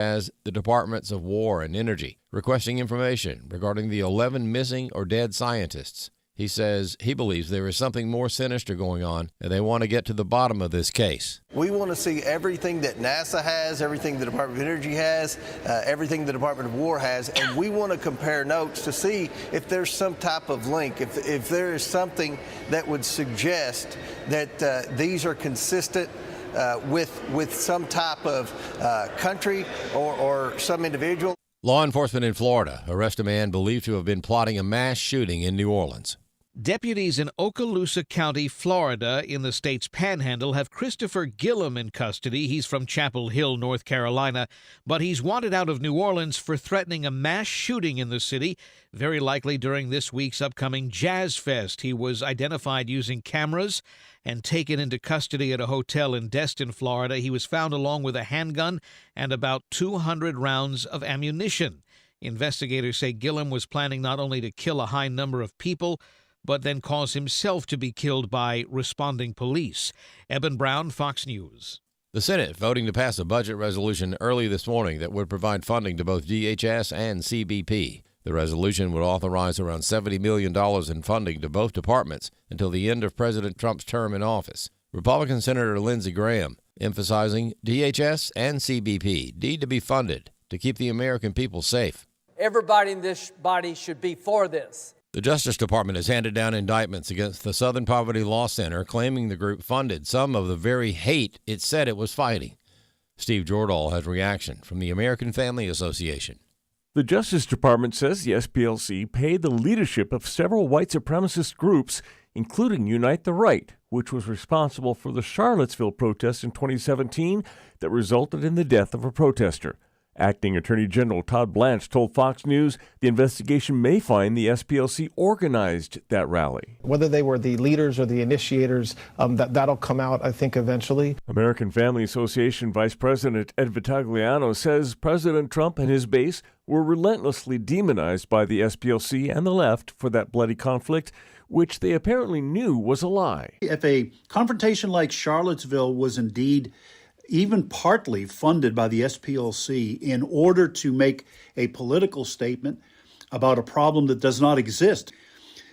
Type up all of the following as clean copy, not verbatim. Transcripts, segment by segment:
as the Departments of War and Energy, requesting information regarding the 11 missing or dead scientists. He says he believes there is something more sinister going on, and they want to get to the bottom of this case. We want to see everything that NASA has, everything the Department of Energy has, everything the Department of War has, and we want to compare notes to see if there's some type of link, if there is something that would suggest that these are consistent with some type of country or some individual. Law enforcement in Florida arrest a man believed to have been plotting a mass shooting in New Orleans. Deputies in Okaloosa County, Florida, in the state's panhandle, have Christopher Gillum in custody. He's from Chapel Hill, North Carolina, but he's wanted out of New Orleans for threatening a mass shooting in the city, very likely during this week's upcoming Jazz Fest. He was identified using cameras and taken into custody at a hotel in Destin, Florida. He was found along with a handgun and about 200 rounds of ammunition. Investigators say Gillum was planning not only to kill a high number of people, but then cause himself to be killed by responding police. Eben Brown, Fox News. The Senate voting to pass a budget resolution early this morning that would provide funding to both DHS and CBP. The resolution would authorize around $70 million in funding to both departments until the end of President Trump's term in office. Republican Senator Lindsey Graham emphasizing DHS and CBP need to be funded to keep the American people safe. Everybody in this body should be for this. The Justice Department has handed down indictments against the Southern Poverty Law Center, claiming the group funded some of the very hate it said it was fighting. Steve Jordahl has reaction from the American Family Association. The Justice Department says the SPLC paid the leadership of several white supremacist groups, including Unite the Right, which was responsible for the Charlottesville protests in 2017 that resulted in the death of a protester. Acting Attorney General Todd Blanche told Fox News the investigation may find the SPLC organized that rally. Whether they were the leaders or the initiators, that'll come out, I think, eventually. American Family Association Vice President Ed Vitagliano says President Trump and his base were relentlessly demonized by the SPLC and the left for that bloody conflict, which they apparently knew was a lie. If a confrontation like Charlottesville was indeed even partly funded by the SPLC in order to make a political statement about a problem that does not exist,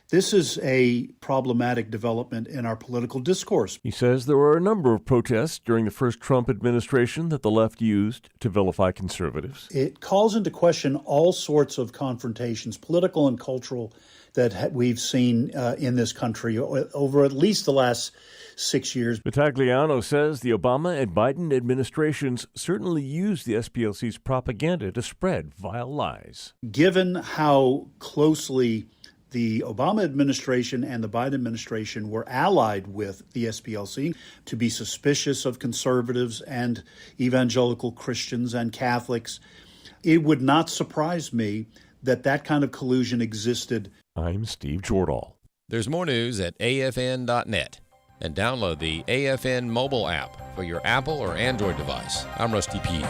this is a problematic development in our political discourse. He says there were a number of protests during the first Trump administration that the left used to vilify conservatives. It calls into question all sorts of confrontations, political and cultural, that we've seen in this country over at least the last 6 years. Vitagliano says the Obama and Biden administrations certainly used the SPLC's propaganda to spread vile lies. Given how closely the Obama administration and the Biden administration were allied with the SPLC, to be suspicious of conservatives and evangelical Christians and Catholics, it would not surprise me that that kind of collusion existed. I'm Steve Jordahl. There's more news at afn.net. And download the AFN mobile app for your Apple or Android device. I'm Rusty P.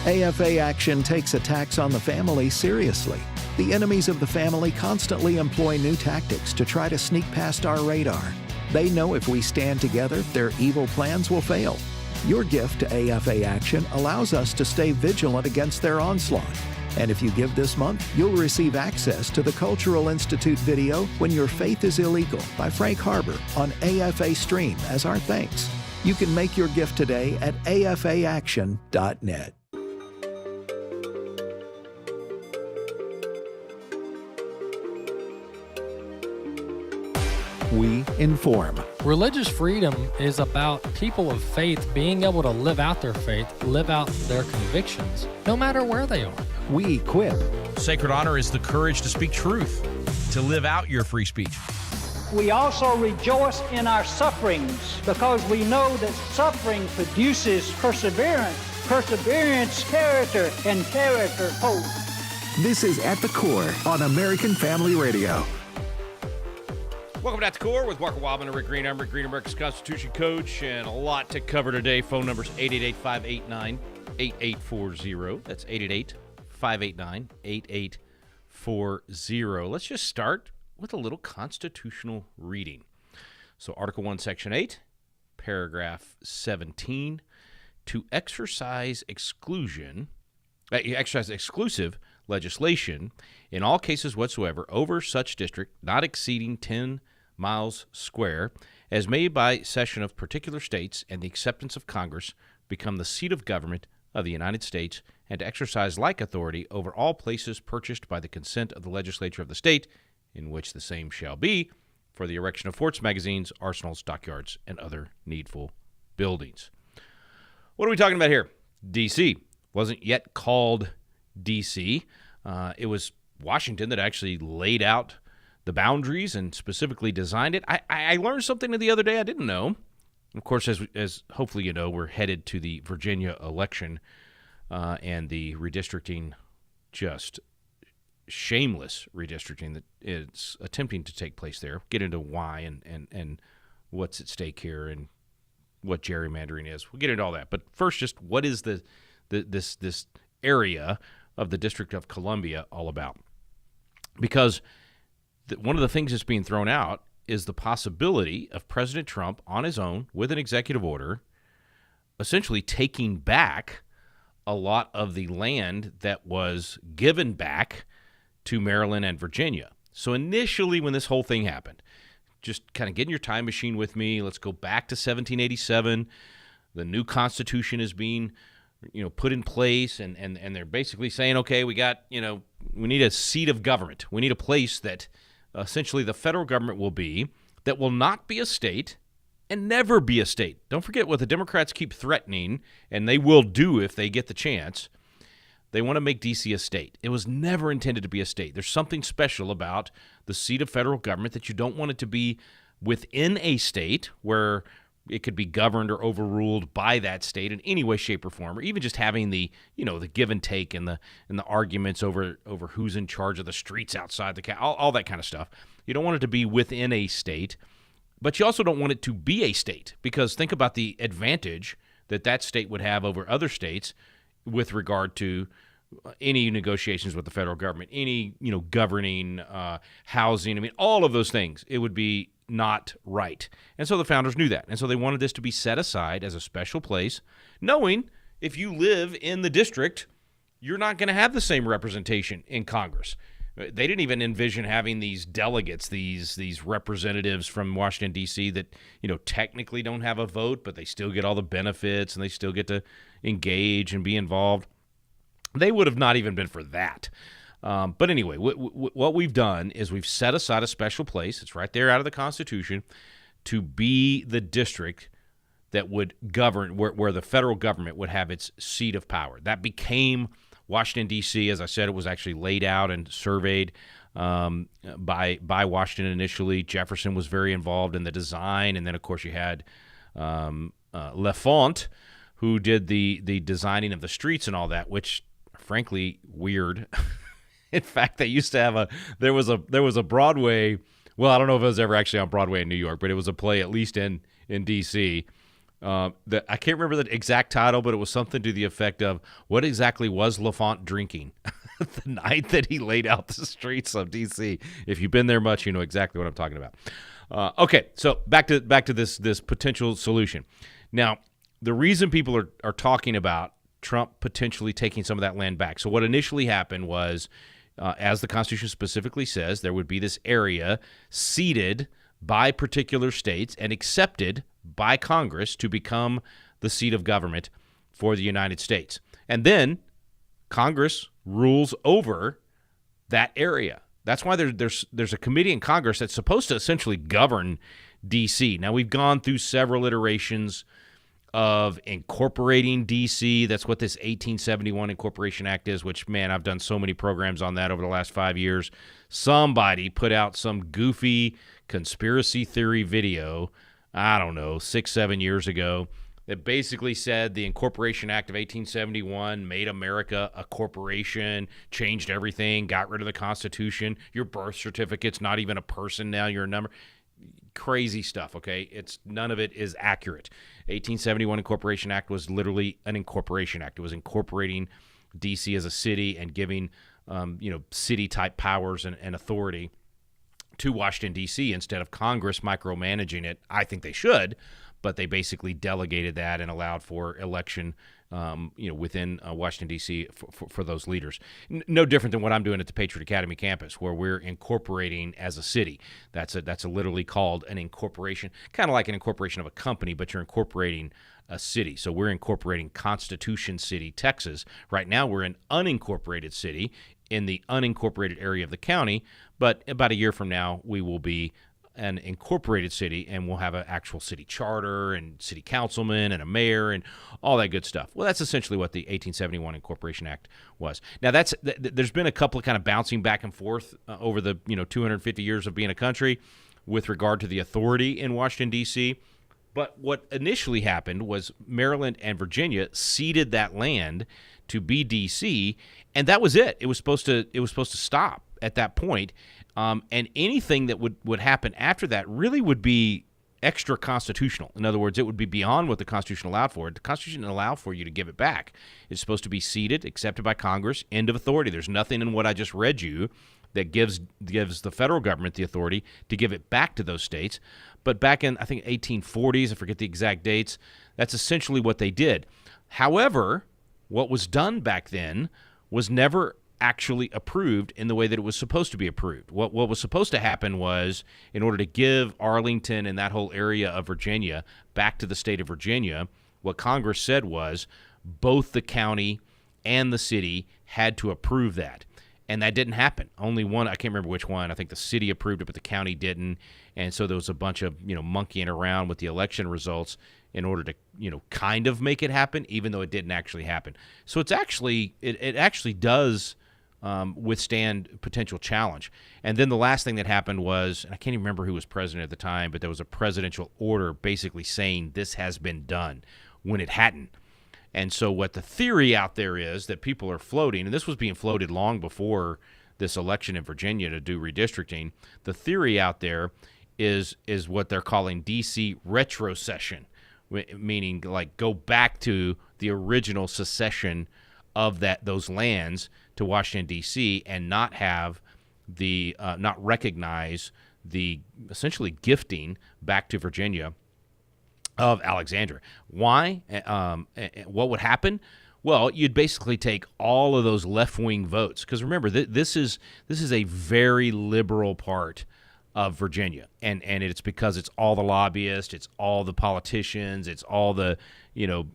AFA Action takes attacks on the family seriously. The enemies of the family constantly employ new tactics to try to sneak past our radar. They know if we stand together, their evil plans will fail. Your gift to AFA Action allows us to stay vigilant against their onslaught. And if you give this month, you'll receive access to the Cultural Institute video When Your Faith is Illegal by Frank Harbor on AFA Stream as our thanks. You can make your gift today at afaaction.net. We inform. Religious freedom is about people of faith being able to live out their faith, live out their convictions, no matter where they are. We equip. Sacred honor is the courage to speak truth, to live out your free speech. We also rejoice in our sufferings because we know that suffering produces perseverance, perseverance, character, and character, hope. This is At the Core on American Family Radio. Welcome to At the Core with Mark Wildmon and Rick Green. I'm Rick Green, America's Constitution coach, and a lot to cover today. Phone number's 888-589-8840. That's 888-589-8840. Let's just start with a little constitutional reading. So Article 1, Section 8, Paragraph 17. to exercise exclusive legislation in all cases whatsoever over such district not exceeding 10 miles square, as may by cession of particular states and the acceptance of Congress become the seat of government of the United States, and to exercise like authority over all places purchased by the consent of the legislature of the state in which the same shall be, for the erection of forts, magazines, arsenals, dockyards, and other needful buildings. What are we talking about here? D.C. Wasn't yet called D.C. It was Washington that actually laid out the boundaries and specifically designed it. I learned something the other day I didn't know. Of course, as hopefully you know, we're headed to the Virginia election and the redistricting, just shameless redistricting that is attempting to take place there. Get into why and what's at stake here and what gerrymandering is. We'll get into all that. But first, just what is this area of the District of Columbia all about? Because one of the things that's being thrown out is the possibility of President Trump on his own with an executive order essentially taking back a lot of the land that was given back to Maryland and Virginia. So initially when this whole thing happened, just kind of get in your time machine with me. Let's go back to 1787. The new Constitution is being, put in place, and they're basically saying, okay, we need a seat of government. We need a place that essentially the federal government will be, that will not be a state and never be a state. Don't forget what the Democrats keep threatening, and they will do if they get the chance. They want to make D.C. a state. It was never intended to be a state. There's something special about the seat of federal government that you don't want it to be within a state where it could be governed or overruled by that state in any way, shape, or form, or even just having the give and take and the arguments over who's in charge of the streets outside the all that kind of stuff. You don't want it to be within a state, but you also don't want it to be a state, because think about the advantage that state would have over other states with regard to any negotiations with the federal government, any governing, housing. All of those things. It would be not right. And so the founders knew that. And so they wanted this to be set aside as a special place, knowing if you live in the district, you're not going to have the same representation in Congress. They didn't even envision having these delegates, these representatives from Washington, D.C. that, technically don't have a vote, but they still get all the benefits and they still get to engage and be involved. They would have not even been for that. But anyway, what we've done is we've set aside a special place. It's right there out of the Constitution to be the district that would govern, where the federal government would have its seat of power. That became Washington, D.C. As I said, it was actually laid out and surveyed by Washington initially. Jefferson was very involved in the design. And then, of course, you had L'Enfant, who did the designing of the streets and all that, which, frankly, weird. In fact, they used to have there was a Broadway. Well, I don't know if it was ever actually on Broadway in New York, but it was a play at least in D.C. I can't remember the exact title, but it was something to the effect of, what exactly was L'Enfant drinking the night that he laid out the streets of D.C.? If you've been there much, you know exactly what I'm talking about. Okay, so back to this potential solution. Now, the reason people are talking about Trump potentially taking some of that land back. So what initially happened was, as the Constitution specifically says, there would be this area ceded by particular states and accepted by Congress to become the seat of government for the United States. And then Congress rules over that area. That's why there's a committee in Congress that's supposed to essentially govern D.C. Now, we've gone through several iterations of incorporating D.C. That's what this 1871 Incorporation Act is, which, man, I've done so many programs on that over the last 5 years. Somebody put out some goofy conspiracy theory video, I don't know, 6-7 years ago, that basically said the Incorporation Act of 1871 made America a corporation, changed everything, got rid of the Constitution. Your birth certificate's not even a person now, you're a number. Crazy stuff, okay? None of it is accurate. 1871 Incorporation Act was literally an incorporation act. It was incorporating D.C. as a city and giving, city-type powers and authority to Washington, D.C. instead of Congress micromanaging it. I think they should, but they basically delegated that and allowed for election within Washington, D.C. for those leaders. No different than what I'm doing at the Patriot Academy campus, where we're incorporating as a city. That's literally called an incorporation, kind of like an incorporation of a company, but you're incorporating a city. So we're incorporating Constitution City, Texas. Right now we're an unincorporated city in the unincorporated area of the county, but about a year from now we will be an incorporated city, and we'll have an actual city charter and city councilman and a mayor and all that good stuff. Well, that's essentially what the 1871 Incorporation Act was. Now, there's been a couple of kind of bouncing back and forth over the 250 years of being a country with regard to the authority in Washington, D.C., but what initially happened was Maryland and Virginia ceded that land to be D.C., and that was it. It was supposed to stop at that point. And anything that would happen after that really would be extra constitutional. In other words, it would be beyond what the Constitution allowed for. The Constitution didn't allow for you to give it back. It's supposed to be ceded, accepted by Congress, end of authority. There's nothing in what I just read you that gives the federal government the authority to give it back to those states. But back in, I think, 1840s, I forget the exact dates, that's essentially what they did. However, what was done back then was never actually approved in the way that it was supposed to be approved. What was supposed to happen was, in order to give Arlington and that whole area of Virginia back to the state of Virginia, what Congress said was both the county and the city had to approve that. And that didn't happen. Only one, I can't remember which one. I think the city approved it, but the county didn't. And so there was a bunch of, monkeying around with the election results in order to, kind of make it happen, even though it didn't actually happen. So it's actually, it actually does withstand potential challenge. And then the last thing that happened was, and I can't even remember who was president at the time, but there was a presidential order basically saying this has been done when it hadn't. And so what the theory out there is that people are floating, and this was being floated long before this election in Virginia to do redistricting, the theory out there is what they're calling D.C. retrocession, meaning like go back to the original secession of those lands to Washington, D.C., and not have not recognize the essentially gifting back to Virginia of Alexandria. Why? What would happen? Well, you'd basically take all of those left-wing votes, because remember, this is a very liberal part of Virginia, and it's because it's all the lobbyists, it's all the politicians, it's all the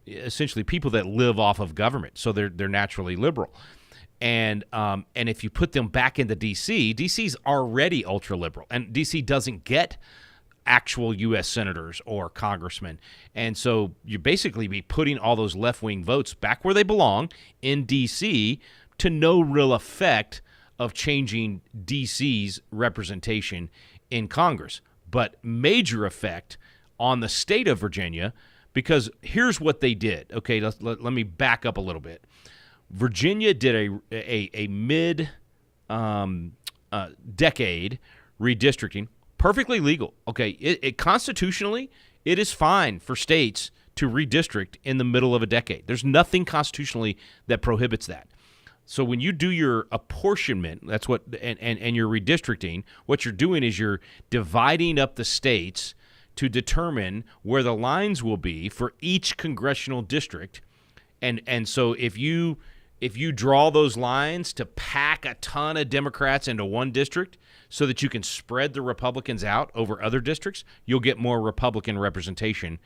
essentially people that live off of government, so they're naturally liberal. And if you put them back into D.C., D.C.'s already ultra-liberal, and D.C. doesn't get actual U.S. senators or congressmen. And so you basically be putting all those left-wing votes back where they belong in D.C. to no real effect of changing D.C.'s representation in Congress, but major effect on the state of Virginia, because here's what they did. Okay, let me back up a little bit. Virginia did a mid-decade redistricting, perfectly legal. Okay, it constitutionally, it is fine for states to redistrict in the middle of a decade. There's nothing constitutionally that prohibits that. So when you do your apportionment, that's what, and you're redistricting, what you're doing is you're dividing up the states to determine where the lines will be for each congressional district. And so if you draw those lines to pack a ton of Democrats into one district so that you can spread the Republicans out over other districts, you'll get more Republican representation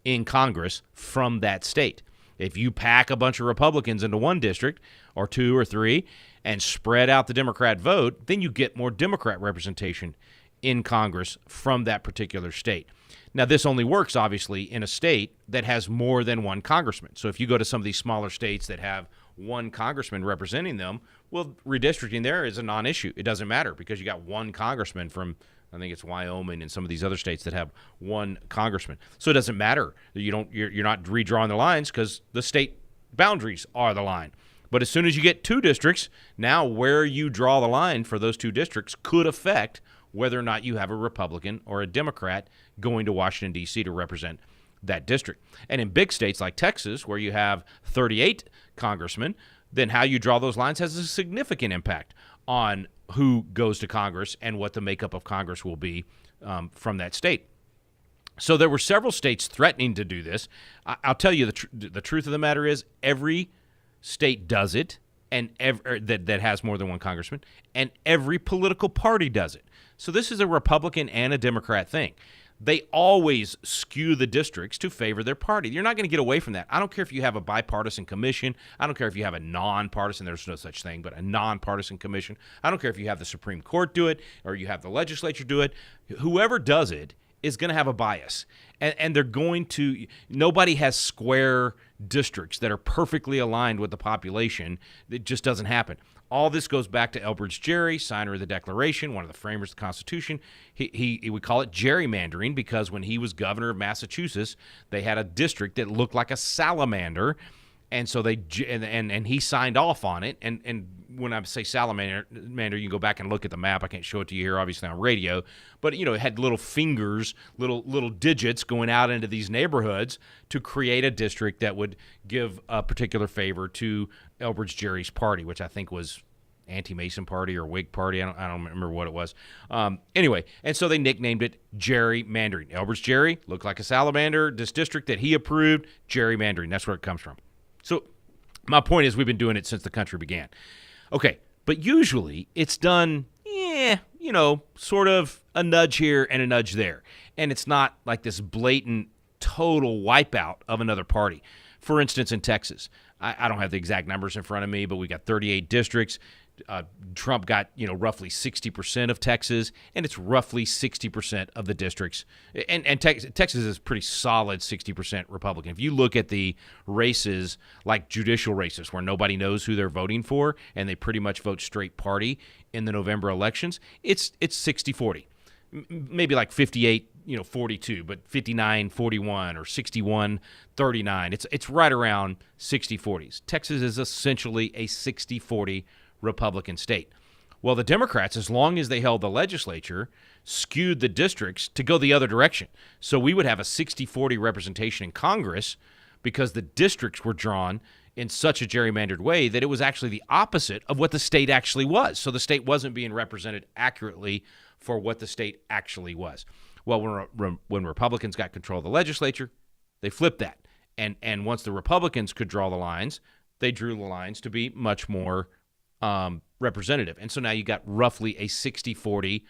in Congress from that state. If you pack a bunch of Republicans into one district or two or three and spread out the Democrat vote, then you get more Democrat representation in Congress from that particular state. Now, this only works, obviously, in a state that has more than one congressman. So if you go to some of these smaller states that have one congressman representing them, well, redistricting there is a non-issue. It doesn't matter because you got one congressman from, I think it's Wyoming and some of these other states that have one congressman. So it doesn't matter. You're not redrawing the lines because the state boundaries are the line. But as soon as you get two districts, now where you draw the line for those two districts could affect whether or not you have a Republican or a Democrat going to Washington, D.C. to represent that district. And in big states like Texas, where you have 38 congressmen, then how you draw those lines has a significant impact on who goes to Congress and what the makeup of Congress will be from that state. So there were several states threatening to do this. I'll tell you the truth of the matter is every state does it, and that has more than one congressman, and every political party does it. So this is a Republican and a Democrat thing. They always skew the districts to favor their party. You're not going to get away from that. I don't care if you have a bipartisan commission. I don't care if you have a nonpartisan, there's no such thing, but a nonpartisan commission. I don't care if you have the Supreme Court do it or you have the legislature do it. Whoever does it is going to have a bias. And they're going to – nobody has square districts that are perfectly aligned with the population. It just doesn't happen. All this goes back to Elbridge Gerry, signer of the Declaration, one of the framers of the Constitution. He would call it gerrymandering because when he was governor of Massachusetts, they had a district that looked like a salamander, and so they and he signed off on it. And when I say salamander, you can go back and look at the map. I can't show it to you here, obviously on radio, but it had little fingers, little digits going out into these neighborhoods to create a district that would give a particular favor to Elbridge Gerry's party, which I think was Anti-Mason Party or Whig Party. I don't remember what it was. Anyway, and so they nicknamed it gerrymandering. Elbridge Gerry looked like a salamander. This district that he approved, gerrymandering. That's where it comes from. So my point is we've been doing it since the country began. Okay, but usually it's done, sort of a nudge here and a nudge there. And it's not like this blatant, total wipeout of another party. For instance, in Texas, I don't have the exact numbers in front of me, but we got 38 districts. Trump got, roughly 60% of Texas, and it's roughly 60% of the districts. And Texas is pretty solid 60% Republican. If you look at the races, like judicial races, where nobody knows who they're voting for, and they pretty much vote straight party in the November elections, it's 60-40. Maybe like 58-42, but 59-41 or 61-39. It's right around 60-40s. Texas is essentially a 60-40 Republican state. Well, the Democrats, as long as they held the legislature, skewed the districts to go the other direction. So we would have a 60-40 representation in Congress because the districts were drawn in such a gerrymandered way that it was actually the opposite of what the state actually was. So the state wasn't being represented accurately for what the state actually was. Well, when Republicans got control of the legislature, they flipped that. And once the Republicans could draw the lines, they drew the lines to be much more representative. And so now you got roughly a 60-40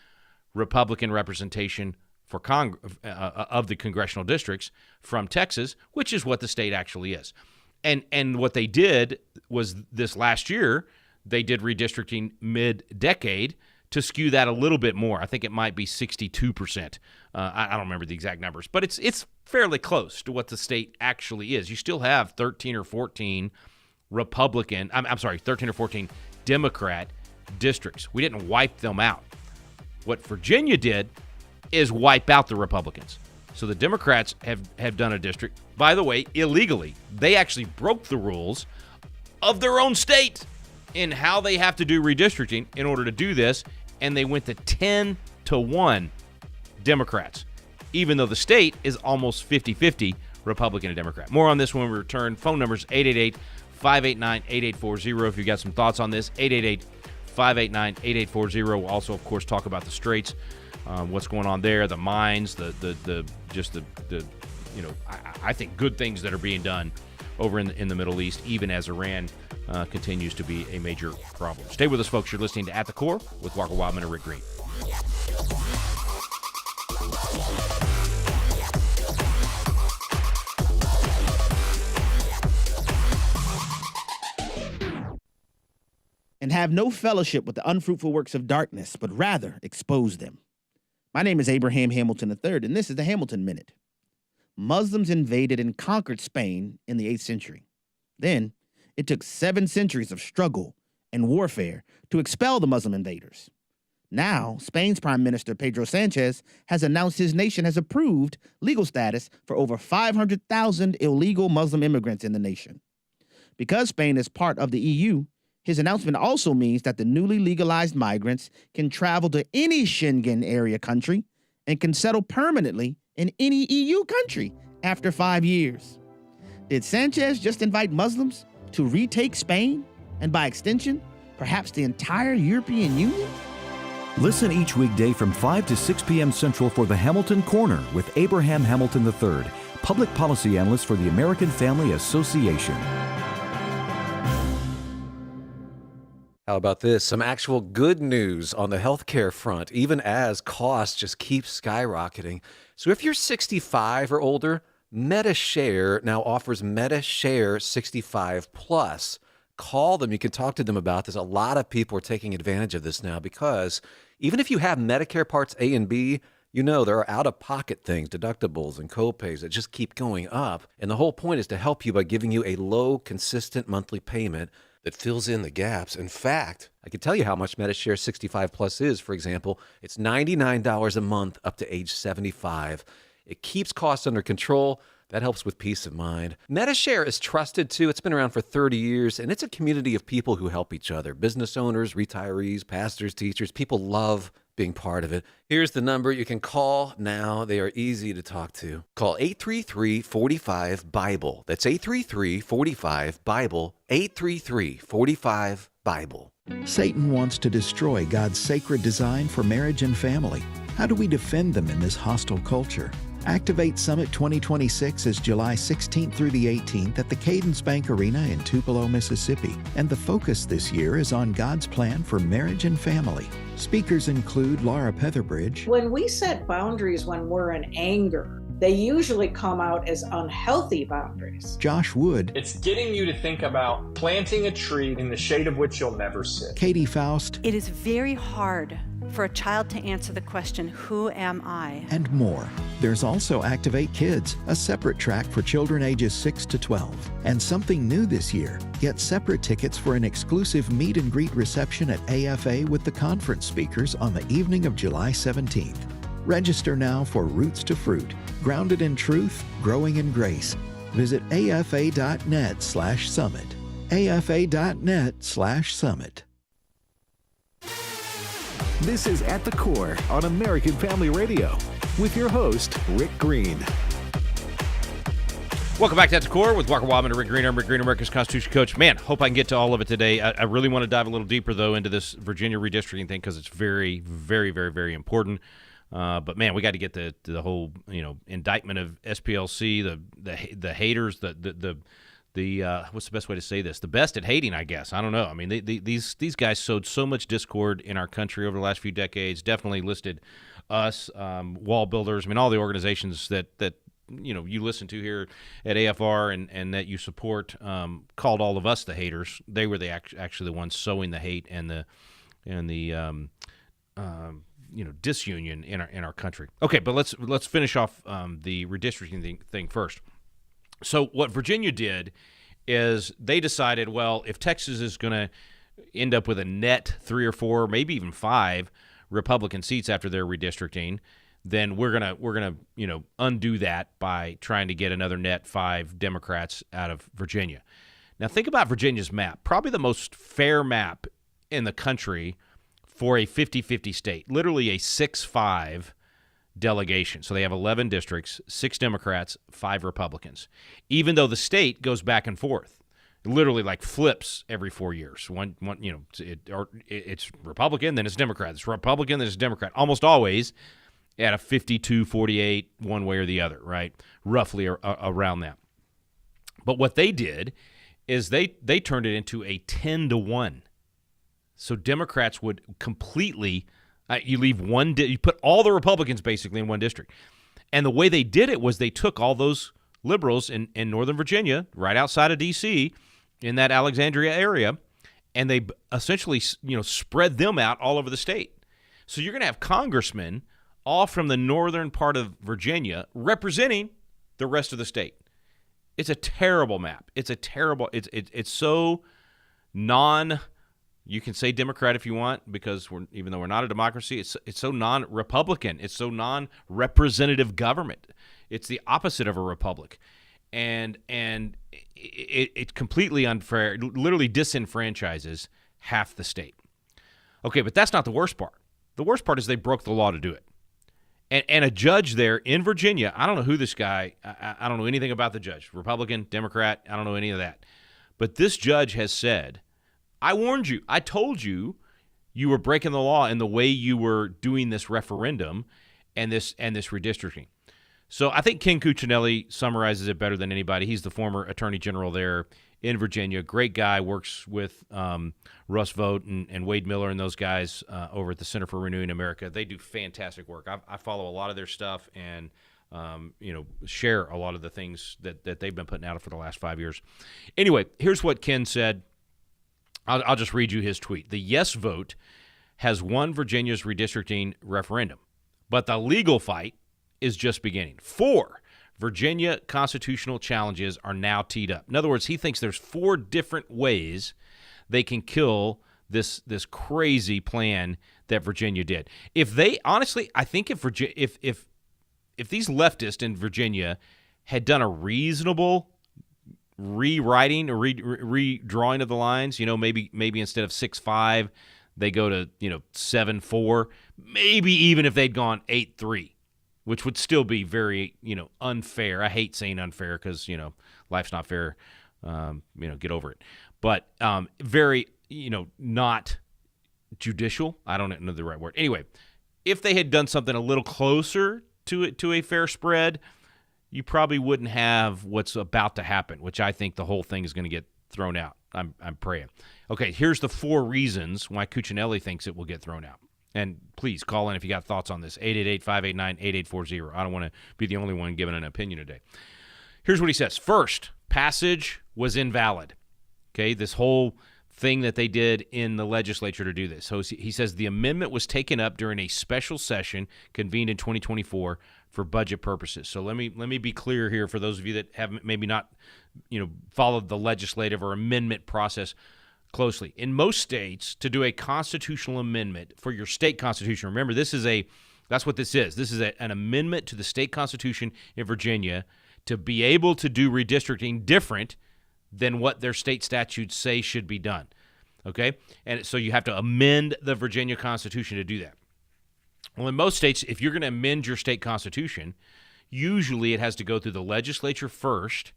Republican representation for of the congressional districts from Texas, which is what the state actually is. And what they did was this last year, they did redistricting mid-decade to skew that a little bit more. I think it might be 62%. I don't remember the exact numbers, but it's fairly close to what the state actually is. You still have 13 or 14 13 or 14 Democrat districts. We didn't wipe them out. What Virginia did is wipe out the Republicans. So the Democrats have done a district, by the way, illegally. They actually broke the rules of their own state in how they have to do redistricting in order to do this, and they went to 10-1 Democrats, even though the state is almost 50-50 Republican and Democrat. More on this when we return. Phone numbers 888-589-8840 if you got some thoughts on this. 888-589-8840. We'll also, of course, talk about the Straits, what's going on there, the mines, I think good things that are being done over in the Middle East, even as Iran continues to be a major problem. Stay with us, folks. You're listening to At the Core with Walker Wildmon and Rick Green. And have no fellowship with the unfruitful works of darkness, but rather expose them. My name is Abraham Hamilton III, and this is the Hamilton Minute. Muslims invaded and conquered Spain in the 8th century. Then, it took 7 centuries of struggle and warfare to expel the Muslim invaders. Now, Spain's Prime Minister Pedro Sanchez has announced his nation has approved legal status for over 500,000 illegal Muslim immigrants in the nation. Because Spain is part of the EU, his announcement also means that the newly legalized migrants can travel to any Schengen area country and can settle permanently in any EU country after 5 years. Did Sanchez just invite Muslims to retake Spain and, by extension, perhaps the entire European Union? Listen each weekday from 5 to 6 p.m. Central for the Hamilton Corner with Abraham Hamilton III, Public Policy Analyst for the American Family Association. How about this? Some actual good news on the healthcare front, even as costs just keep skyrocketing. So if you're 65 or older, MediShare now offers MediShare 65 Plus. Call them. You can talk to them about this. A lot of people are taking advantage of this now because even if you have Medicare Parts A and B, you know there are out-of-pocket things, deductibles and copays that just keep going up. And the whole point is to help you by giving you a low, consistent monthly payment that fills in the gaps. In fact, I can tell you how much MediShare 65 Plus is. For example, it's $99 a month up to age 75. It keeps costs under control. That helps with peace of mind. MediShare is trusted, too. It's been around for 30 years, and it's a community of people who help each other. Business owners, retirees, pastors, teachers. People love being part of it. Here's the number you can call now. They are easy to talk to. Call 833-45-BIBLE. That's 833-45-BIBLE. 833-45-BIBLE. Satan wants to destroy God's sacred design for marriage and family. How do we defend them in this hostile culture? Activate Summit 2026 is July 16th through the 18th at the Cadence Bank Arena in Tupelo, Mississippi. And the focus this year is on God's plan for marriage and family. Speakers include Laura Petherbridge. When we set boundaries when we're in anger, they usually come out as unhealthy boundaries. Josh Wood. It's getting you to think about planting a tree in the shade of which you'll never sit. Katie Faust. It is very hard for a child to answer the question, who am I? And more. There's also Activate Kids, a separate track for children ages 6 to 12. And something new this year, get separate tickets for an exclusive meet and greet reception at AFA with the conference speakers on the evening of July 17th. Register now for Roots to Fruit, grounded in truth, growing in grace. Visit afa.net/summit. afa.net/summit. This is At the Core on American Family Radio with your host, Rick Green. Welcome back to At the Core with Walker Wildmon and Rick Green. I'm Rick Green, America's Constitution coach. Man, hope I can get to all of it today. I really want to dive a little deeper, though, into this Virginia redistricting thing because it's very, very, very, very important. But man, we got to get the whole indictment of SPLC, the haters, the what's the best way to say this? The best at hating, I guess. I don't know. I mean, these guys sowed so much discord in our country over the last few decades. Definitely listed us, wall builders. I mean, all the organizations that you listen to here at AFR and that you support called all of us the haters. They were actually the ones sowing the hate and the disunion in our country. Okay, but let's finish off the redistricting thing first. So what Virginia did is they decided, well, if Texas is going to end up with a net 3 or 4, maybe even 5 Republican seats after their redistricting, then we're gonna undo that by trying to get another net 5 Democrats out of Virginia. Now think about Virginia's map, probably the most fair map in the country for a 50-50 state, literally a 6-5 delegation. So they have 11 districts, 6 Democrats, 5 Republicans. Even though the state goes back and forth, literally like flips every 4 years. It's Republican, then it's Democrat. It's Republican, then it's Democrat. Almost always at a 52-48, one way or the other, right? Roughly around that. But what they did is they turned it into a 10-1. So Democrats would completely you leave one you put all the Republicans basically in one district. And the way they did it was they took all those liberals in Northern Virginia, right outside of D.C., in that Alexandria area, and they essentially spread them out all over the state. So you're going to have congressmen all from the northern part of Virginia representing the rest of the state. It's a terrible map. It's so you can say Democrat if you want, because even though we're not a democracy, it's so non-Republican. It's so non-representative government. It's the opposite of a republic, and it's completely unfair. It literally disenfranchises half the state. Okay, but that's not the worst part. The worst part is they broke the law to do it. And a judge there in Virginia, I don't know who this guy, I don't know anything about the judge, Republican, Democrat, I don't know any of that. But this judge has said, I warned you. I told you you were breaking the law in the way you were doing this referendum and this redistricting. So I think Ken Cuccinelli summarizes it better than anybody. He's the former attorney general there in Virginia. Great guy, works with Russ Vought and Wade Miller and those guys over at the Center for Renewing America. They do fantastic work. I follow a lot of their stuff and share a lot of the things that they've been putting out for the last 5 years. Anyway, here's what Ken said. I'll just read you his tweet. The yes vote has won Virginia's redistricting referendum, but the legal fight is just beginning. 4 Virginia constitutional challenges are now teed up. In other words, he thinks there's 4 different ways they can kill this crazy plan that Virginia did. If they honestly, I think if these leftists in Virginia had done a reasonable rewriting or redrawing of the lines, maybe instead of 6-5, they go to 7-4. Maybe even if they'd gone 8-3, which would still be very unfair. I hate saying unfair because life's not fair. Get over it. But very not judicial. I don't know the right word. Anyway, if they had done something a little closer to a fair spread, you probably wouldn't have what's about to happen, which I think the whole thing is going to get thrown out. I'm praying. Okay, here's the 4 reasons why Cuccinelli thinks it will get thrown out. And please call in if you got thoughts on this, 888-589-8840. I don't want to be the only one giving an opinion today. Here's what he says. First, passage was invalid. Okay, this whole thing that they did in the legislature to do this. So he says the amendment was taken up during a special session convened in 2024 for budget purposes. So let me be clear here for those of you that haven't maybe not followed the legislative or amendment process closely. In most states, to do a constitutional amendment for your state constitution, remember that's what this is. This is an amendment to the state constitution in Virginia to be able to do redistricting different than what their state statutes say should be done. Okay? And so you have to amend the Virginia Constitution to do that. Well, in most states, if you're going to amend your state constitution, usually it has to go through the legislature first,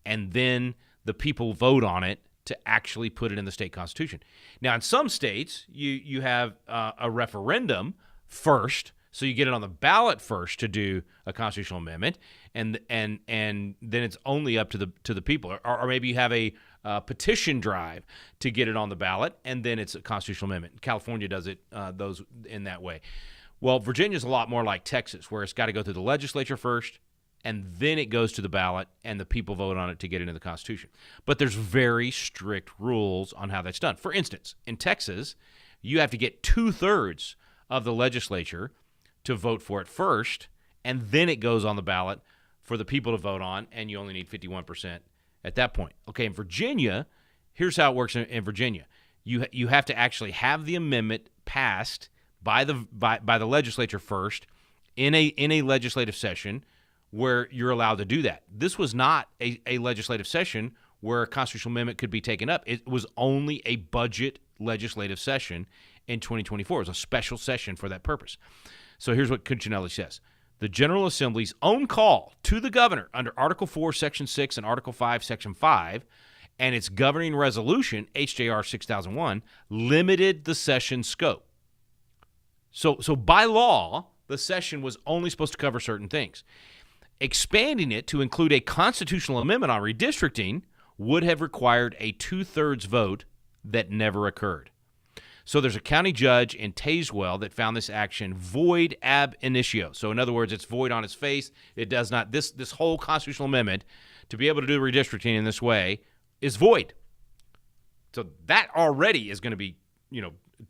and then the people vote on it to actually put it in the state constitution. Now, in some states, you have a referendum first, so you get it on the ballot first to do a constitutional amendment, and then it's only up to the people. Or maybe you have a petition drive to get it on the ballot, and then it's a constitutional amendment. California does it those in that way. Well, Virginia's a lot more like Texas, where it's got to go through the legislature first, and then it goes to the ballot, and the people vote on it to get it into the Constitution. But there's very strict rules on how that's done. For instance, in Texas, you have to get 2/3 of the legislature to vote for it first, and then it goes on the ballot for the people to vote on, and you only need 51% at that point. Okay, in Virginia, here's how it works in Virginia. You have to actually have the amendment passed by the legislature first in a legislative session where you're allowed to do that. This was not a legislative session where a constitutional amendment could be taken up. It was only a budget legislative session in 2024. It was a special session for that purpose. So here's what Cuccinelli says. The General Assembly's own call to the governor under Article 4, Section 6 and Article 5, Section 5, and its governing resolution, HJR 6001, limited the session scope. So by law, the session was only supposed to cover certain things. Expanding it to include a constitutional amendment on redistricting would have required a 2/3 vote that never occurred. So there's a county judge in Tazewell that found this action void ab initio. So in other words, it's void on its face. It does not, this whole constitutional amendment to be able to do redistricting in this way is void. So that already is going to be,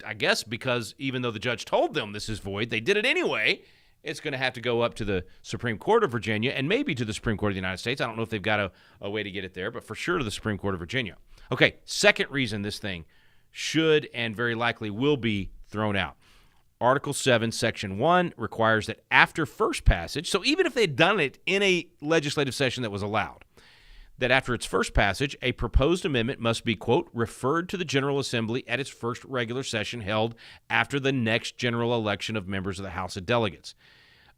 I guess because even though the judge told them this is void, they did it anyway. It's going to have to go up to the Supreme Court of Virginia and maybe to the Supreme Court of the United States. I don't know if they've got a way to get it there, but for sure to the Supreme Court of Virginia. Okay, second reason this thing should and very likely will be thrown out. Article 7, Section 1 requires that after first passage, so even if they'd done it in a legislative session that was allowed, that after its first passage, a proposed amendment must be, quote, referred to the General Assembly at its first regular session held after the next general election of members of the House of Delegates.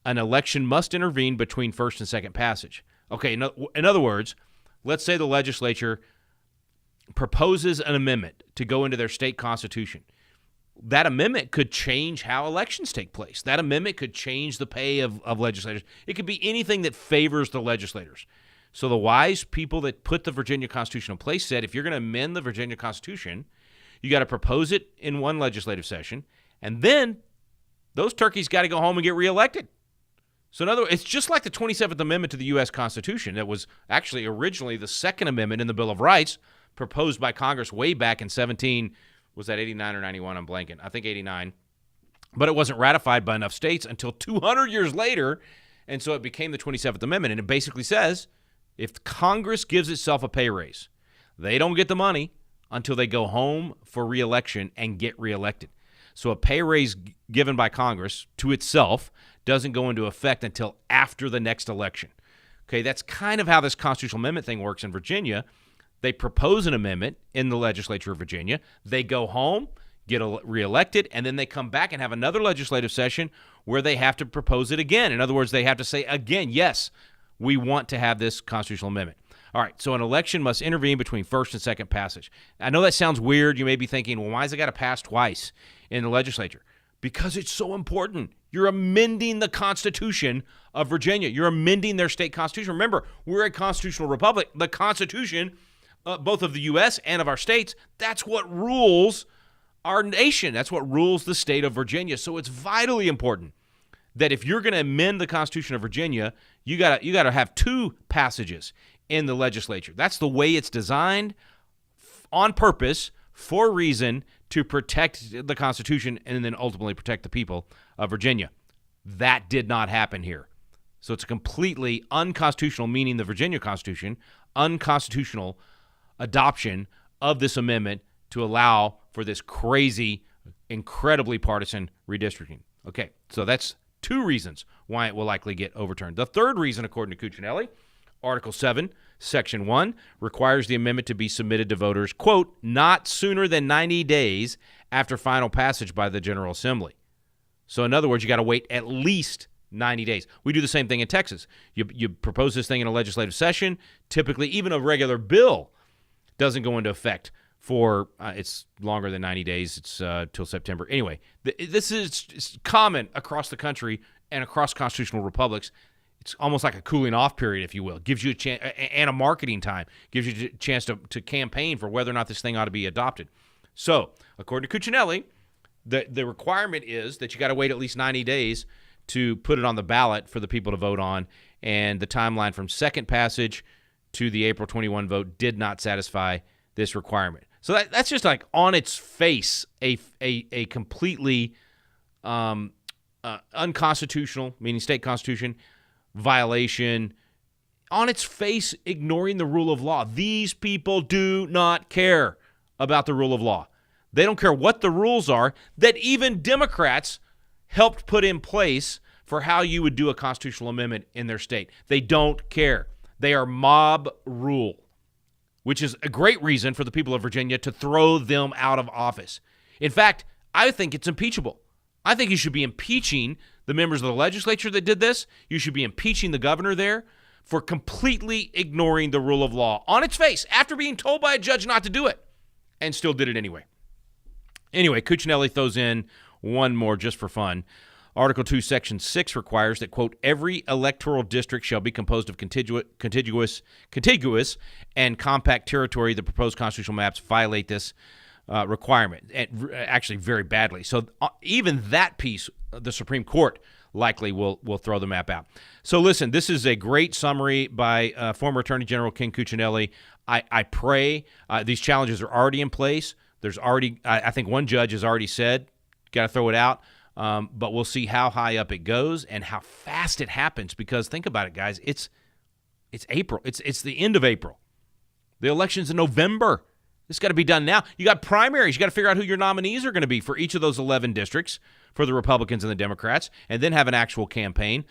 An election must intervene between first and second passage. Okay, in other words, let's say the legislature proposes an amendment to go into their state constitution. that amendment could change how elections take place. That amendment could change the pay of legislators. It could be anything that favors the legislators. So the wise people that put the Virginia Constitution in place said, if you're going to amend the Virginia Constitution, you got to propose it in one legislative session, and then those turkeys got to go home and get reelected. So in other words, it's just like the 27th Amendment to the U.S. Constitution that was actually originally the Second Amendment in the Bill of Rights proposed by Congress way back in 89 or 91? I'm blanking. I think 89. But it wasn't ratified by enough states until 200 years later, and so it became the 27th Amendment. And it basically says if Congress gives itself a pay raise, they don't get the money until they go home for re-election and get reelected. So a pay raise given by Congress to itself doesn't go into effect until after the next election. Okay, that's kind of how this constitutional amendment thing works in Virginia. They propose an amendment in the legislature of Virginia. They go home, get reelected, and then they come back and have another legislative session where they have to propose it again. In other words, they have to say again, yes, we want to have this constitutional amendment. All right, so an election must intervene between first and second passage. I know that sounds weird. You may be thinking, well, why has it got to pass twice in the legislature? Because it's so important. You're amending the Constitution of Virginia. You're amending their state constitution. Remember, we're a constitutional republic. The Constitution, both of the U.S. and of our states, that's what rules our nation. That's what rules the state of Virginia. So it's vitally important that if you're going to amend the Constitution of Virginia, you got to have two passages in the legislature. That's the way it's designed on purpose, for a reason, to protect the Constitution and then ultimately protect the people of Virginia. That did not happen here. So it's a completely unconstitutional, meaning the Virginia Constitution, unconstitutional adoption of this amendment to allow for this crazy, incredibly partisan redistricting. Okay, so that's two reasons why it will likely get overturned. The third reason, according to Cuccinelli, Article 7, Section 1, requires the amendment to be submitted to voters, quote, not sooner than 90 days after final passage by the General Assembly. So in other words, you got to wait at least 90 days. We do the same thing in Texas. You propose this thing in a legislative session. Typically, even a regular bill doesn't go into effect for, it's longer than 90 days. It's till September. Anyway, this is common across the country and across constitutional republics. It's almost like a cooling off period, if you will. It gives you a chance, and a marketing time. Gives you a chance to campaign for whether or not this thing ought to be adopted. So, according to Cuccinelli, the requirement is that you got to wait at least 90 days to put it on the ballot for the people to vote on, and the timeline from second passage to the April 21 vote did not satisfy this requirement. So that's just like on its face a completely unconstitutional, meaning state constitution, violation, on its face ignoring the rule of law. These people do not care about the rule of law. They don't care what the rules are that even Democrats helped put in place for how you would do a constitutional amendment in their state. They don't care. They are mob rule, which is a great reason for the people of Virginia to throw them out of office. In fact, I think it's impeachable. I think you should be impeaching the members of the legislature that did this. You should be impeaching the governor there for completely ignoring the rule of law on its face after being told by a judge not to do it, and still did it anyway. Anyway, Cuccinelli throws in one more just for fun. Article 2, Section 6 requires that, quote, every electoral district shall be composed of contiguous and compact territory. The proposed constitutional maps violate this requirement, actually very badly. So even that piece, the Supreme Court likely will throw the map out. So listen, this is a great summary by former Attorney General Ken Cuccinelli. I pray these challenges are already in place. There's already, I think one judge has already said, got to throw it out. But we'll see how high up it goes and how fast it happens. Because think about it, guys. It's April. It's the end of April. The election's in November. It's got to be done now. You got primaries. You got to figure out who your nominees are going to be for each of those 11 districts for the Republicans and the Democrats, and then have an actual campaign.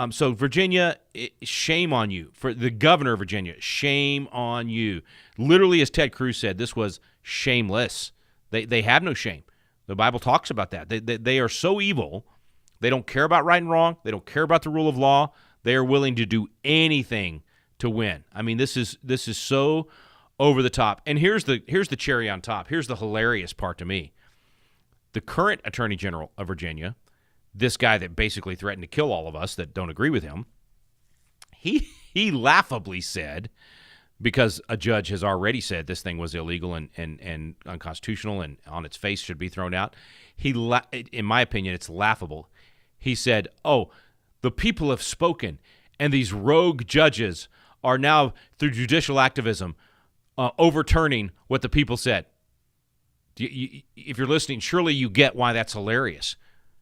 So Virginia, shame on you. For the governor of Virginia, shame on you. Literally, as Ted Cruz said, this was shameless. They have no shame. The Bible talks about that. They are so evil. They don't care about right and wrong. They don't care about the rule of law. They are willing to do anything to win. I mean, this is so over the top. And here's the cherry on top. Here's the hilarious part to me. the current Attorney General of Virginia, this guy that basically threatened to kill all of us that don't agree with him, he laughably said, because a judge has already said this thing was illegal and unconstitutional and on its face should be thrown out, in my opinion, it's laughable. He said, the people have spoken, and these rogue judges are now, through judicial activism, overturning what the people said. If you're listening, surely you get why that's hilarious.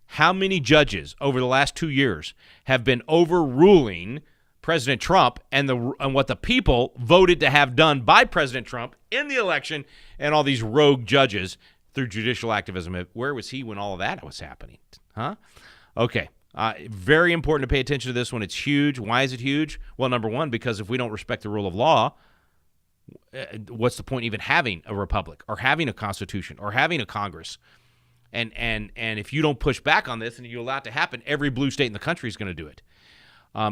How many judges over the last 2 years have been overruling President Trump and what the people voted to have done by President Trump in the election, and all these rogue judges through judicial activism? Where was he when all of that was happening? Huh? Okay. Very important to pay attention to this one. It's huge. Why is it huge? Well, number one, because if we don't respect the rule of law, what's the point even having a republic or having a constitution or having a Congress? And if you don't push back on this and you allow it to happen, every blue state in the country is going to do it.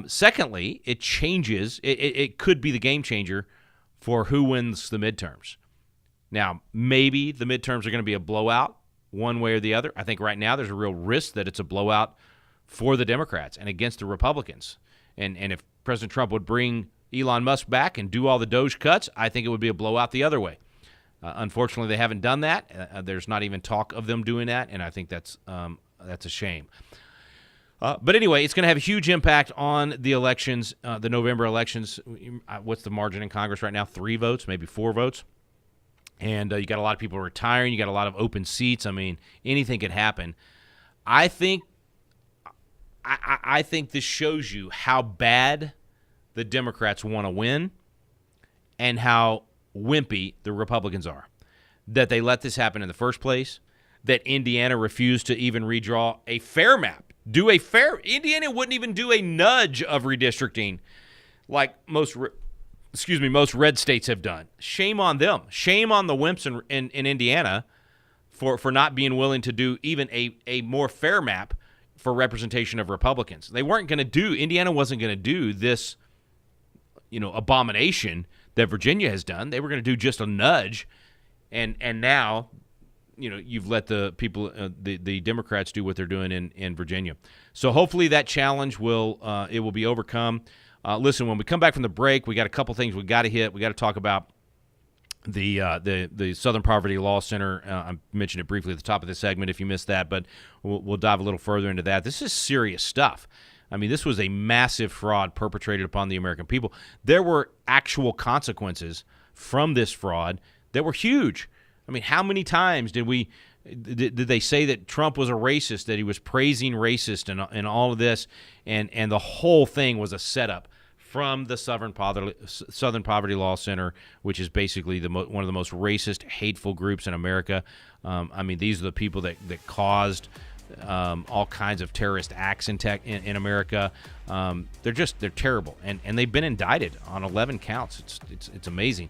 Secondly, it changes. It could be the game changer for who wins the midterms. Now, maybe the midterms are going to be a blowout one way or the other. I think right now there's a real risk that it's a blowout for the Democrats and against the Republicans. And if President Trump would bring Elon Musk back and do all the Doge cuts, I think it would be a blowout the other way. Unfortunately, they haven't done that. There's not even talk of them doing that, and I think that's a shame. But anyway, it's going to have a huge impact on the elections, the November elections. What's the margin in Congress right now? 3 votes, maybe 4 votes. And you got a lot of people retiring. You got a lot of open seats. I mean, anything could happen. I think this shows you how bad the Democrats want to win and how wimpy the Republicans are, that they let this happen in the first place, that Indiana refused to even redraw a fair map. Indiana wouldn't even do a nudge of redistricting like most red states have done. Shame on them. Shame on the wimps in Indiana for not being willing to do even a more fair map for representation of Republicans. Indiana wasn't going to do this, abomination that Virginia has done. They were going to do just a nudge, and now, you've let the people, the Democrats, do what they're doing in Virginia. So hopefully that challenge will be overcome. Listen, when we come back from the break, we got a couple things we got to hit. We got to talk about the Southern Poverty Law Center. I mentioned it briefly at the top of this segment if you missed that, but we'll dive a little further into that. This is serious stuff. I mean, this was a massive fraud perpetrated upon the American people. There were actual consequences from this fraud that were huge. I mean, how many times did they say that Trump was a racist, that he was praising racist and all of this, and the whole thing was a setup from the Southern Poverty Law Center, which is basically one of the most racist, hateful groups in America. I mean, these are the people that caused all kinds of terrorist acts in America. They're terrible, and they've been indicted on 11 counts. It's amazing.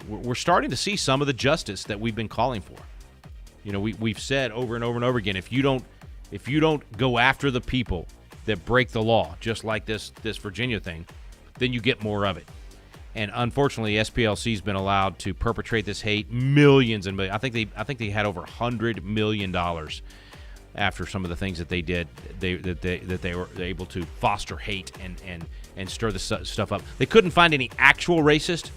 We're starting to see some of the justice that we've been calling for. We've said over and over and over again, if you don't go after the people that break the law, just like this Virginia thing, then you get more of it. And unfortunately, SPLC's been allowed to perpetrate this hate, millions and millions. I think they had over $100 million after some of the things that they did. That they were able to foster hate and stir the stuff up. They couldn't find any actual racist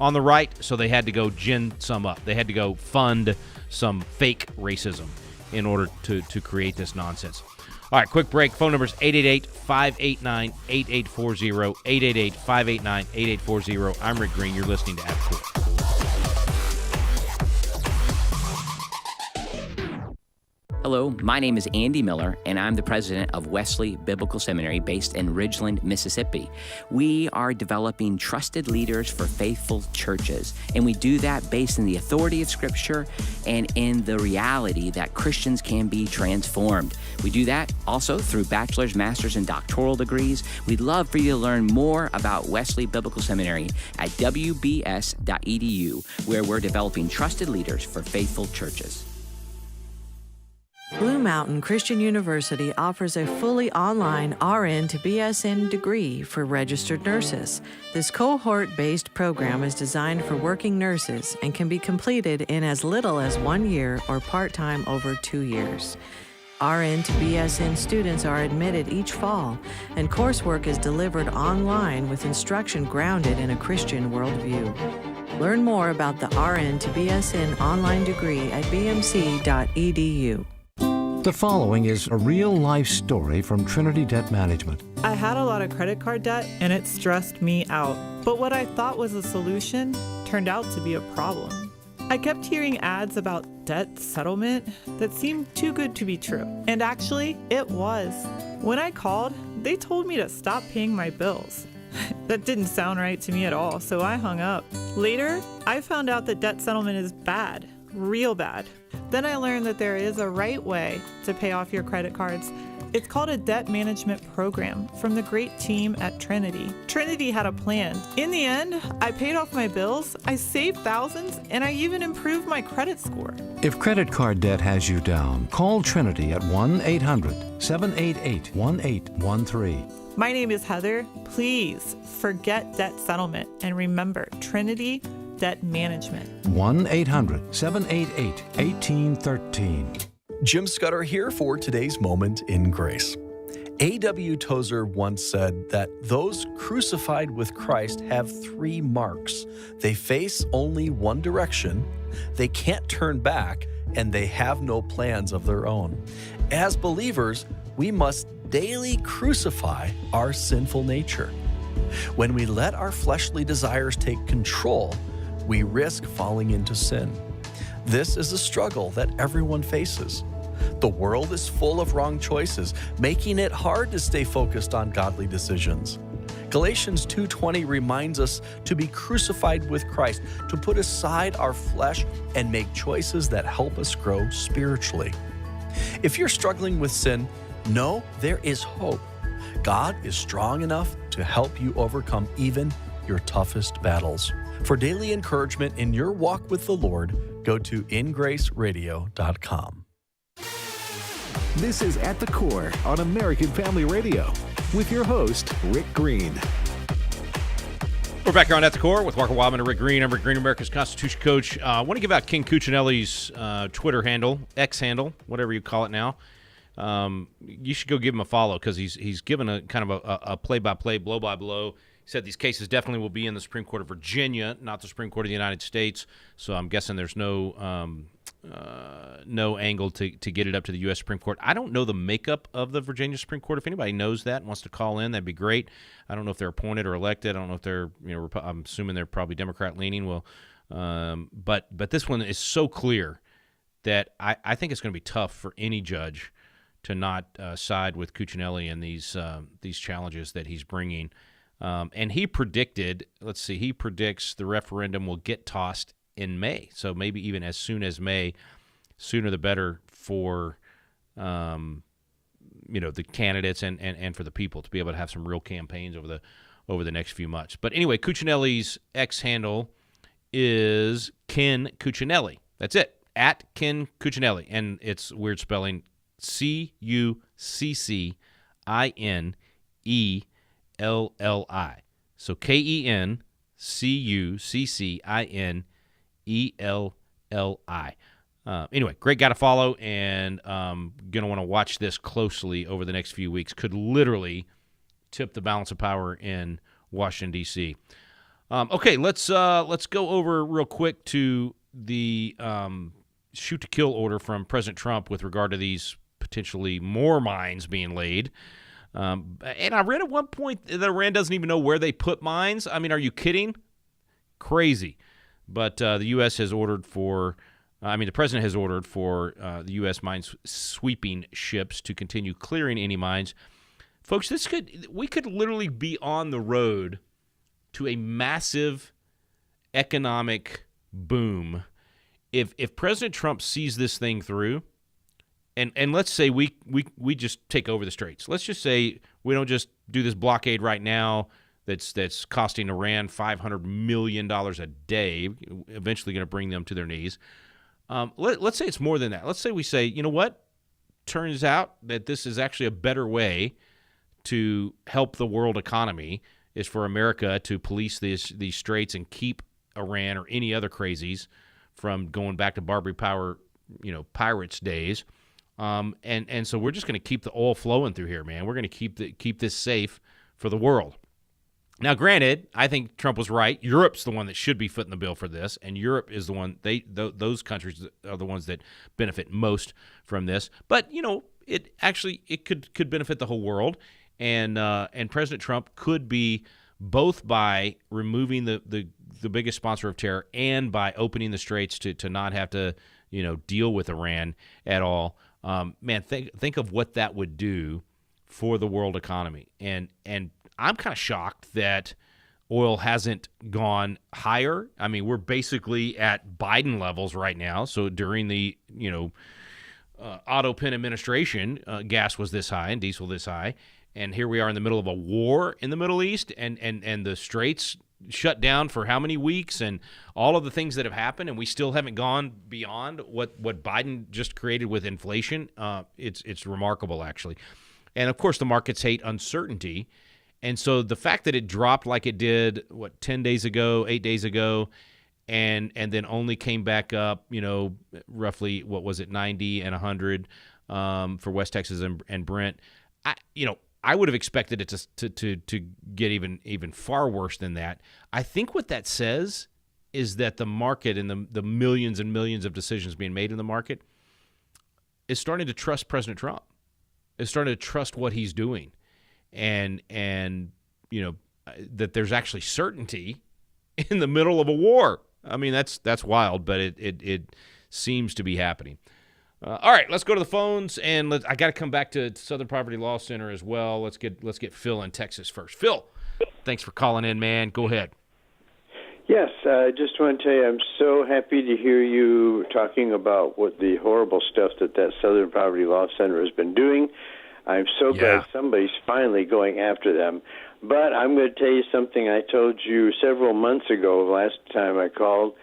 on the right, so they had to go gin some up. They had to go fund some fake racism in order to create this nonsense. All right, quick break. Phone number is 888-589-8840, 888-589-8840. I'm Rick Green. You're listening to At the Core. Hello, my name is Andy Miller, and I'm the president of Wesley Biblical Seminary based in Ridgeland, Mississippi. We are developing trusted leaders for faithful churches, and we do that based in the authority of Scripture and in the reality that Christians can be transformed. We do that also through bachelor's, master's, and doctoral degrees. We'd love for you to learn more about Wesley Biblical Seminary at wbs.edu, where we're developing trusted leaders for faithful churches. Blue Mountain Christian University offers a fully online RN to BSN degree for registered nurses. This cohort-based program is designed for working nurses and can be completed in as little as 1 year or part-time over 2 years. RN to BSN students are admitted each fall, and coursework is delivered online with instruction grounded in a Christian worldview. Learn more about the RN to BSN online degree at bmc.edu. The following is a real-life story from Trinity Debt Management. I had a lot of credit card debt, and it stressed me out. But what I thought was a solution turned out to be a problem. I kept hearing ads about debt settlement that seemed too good to be true. And actually, it was. When I called, they told me to stop paying my bills. That didn't sound right to me at all, so I hung up. Later, I found out that debt settlement is bad, real bad. Then I learned that there is a right way to pay off your credit cards. It's called a debt management program from the great team at Trinity. Trinity had a plan. In the end, I paid off my bills, I saved thousands, and I even improved my credit score. If credit card debt has you down, call Trinity at 1-800-788-1813. My name is Heather. Please forget debt settlement and remember Trinity Debt Management. 1-800-788-1813. Jim Scudder here for today's Moment in Grace. A.W. Tozer once said that those crucified with Christ have 3 marks. They face only one direction, they can't turn back, and they have no plans of their own. As believers, we must daily crucify our sinful nature. When we let our fleshly desires take control, we risk falling into sin. This is a struggle that everyone faces. The world is full of wrong choices, making it hard to stay focused on godly decisions. Galatians 2:20 reminds us to be crucified with Christ, to put aside our flesh and make choices that help us grow spiritually. If you're struggling with sin, know there is hope. God is strong enough to help you overcome even your toughest battles. For daily encouragement in your walk with the Lord, go to ingraceradio.com. This is At the Core on American Family Radio with your host, Rick Green. We're back here on At the Core with Walker Wildmon and Rick Green. I'm Rick Green, America's Constitution Coach. I want to give out King Cuccinelli's Twitter handle, X handle, whatever you call it now. You should go give him a follow because he's given a kind of a play-by-play, blow-by-blow. He said these cases definitely will be in the Supreme Court of Virginia, not the Supreme Court of the United States. So I'm guessing there's no angle to get it up to the U.S. Supreme Court. I don't know the makeup of the Virginia Supreme Court. If anybody knows that and wants to call in, that'd be great. I don't know if they're appointed or elected. I don't know if they're, I'm assuming they're probably Democrat leaning. Well, but this one is so clear that I think it's going to be tough for any judge to not side with Cuccinelli and these challenges that he's bringing. And he predicted, he predicts the referendum will get tossed in May. So maybe even as soon as May, sooner the better for, the candidates and for the people to be able to have some real campaigns over the next few months. But anyway, Cuccinelli's X handle is Ken Cuccinelli. That's it, at Ken Cuccinelli. And it's weird spelling, Cuccinelli. So Kencuccinelli. Anyway, great guy to follow, and going to want to watch this closely over the next few weeks. Could literally tip the balance of power in Washington, D.C. Okay, let's go over real quick to the shoot-to-kill order from President Trump with regard to these potentially more mines being laid. And I read at one point that Iran doesn't even know where they put mines. I mean, are you kidding? Crazy. But the U.S. has ordered for, the president has ordered for the U.S. mines sweeping ships to continue clearing any mines. Folks, we could literally be on the road to a massive economic boom if President Trump sees this thing through. And let's say we just take over the straits. Let's just say we don't just do this blockade right now that's costing Iran $500 million a day, eventually going to bring them to their knees. Let's say it's more than that. Let's say we say, you know what? turns out that this is actually a better way to help the world economy, is for America to police these straits and keep Iran or any other crazies from going back to Barbary Power, pirates days. And so we're just going to keep the oil flowing through here, man. We're going to keep this safe for the world. Now, granted, I think Trump was right. Europe's the one that should be footing the bill for this, and Europe is the one. Those countries are the ones that benefit most from this. But it could benefit the whole world, and President Trump could be both by removing the biggest sponsor of terror and by opening the straits to not have to deal with Iran at all. Man, think of what that would do for the world economy, and I'm kind of shocked that oil hasn't gone higher. I mean, we're basically at Biden levels right now. So during the Otto Penn administration, gas was this high and diesel this high, and here we are in the middle of a war in the Middle East, and the straits shut down for how many weeks, and all of the things that have happened, and we still haven't gone beyond what Biden just created with inflation. It's remarkable, actually. And of course, the markets hate uncertainty. And so the fact that it dropped like it did, 10 days ago, 8 days ago, and then only came back up, roughly, 90 and 100 for West Texas and Brent. I would have expected it to get even far worse than that. I think what that says is that the market and the millions and millions of decisions being made in the market is starting to trust President Trump. It's starting to trust what he's doing. And that there's actually certainty in the middle of a war. I mean, that's wild, but it seems to be happening. All right, let's go to the phones, and I got to come back to Southern Poverty Law Center as well. Let's get Phil in Texas first. Phil, thanks for calling in, man. Go ahead. Yes, I just want to tell you I'm so happy to hear you talking about what the horrible stuff that Southern Poverty Law Center has been doing. I'm so glad somebody's finally going after them. But I'm going to tell you something I told you several months ago, last time I called.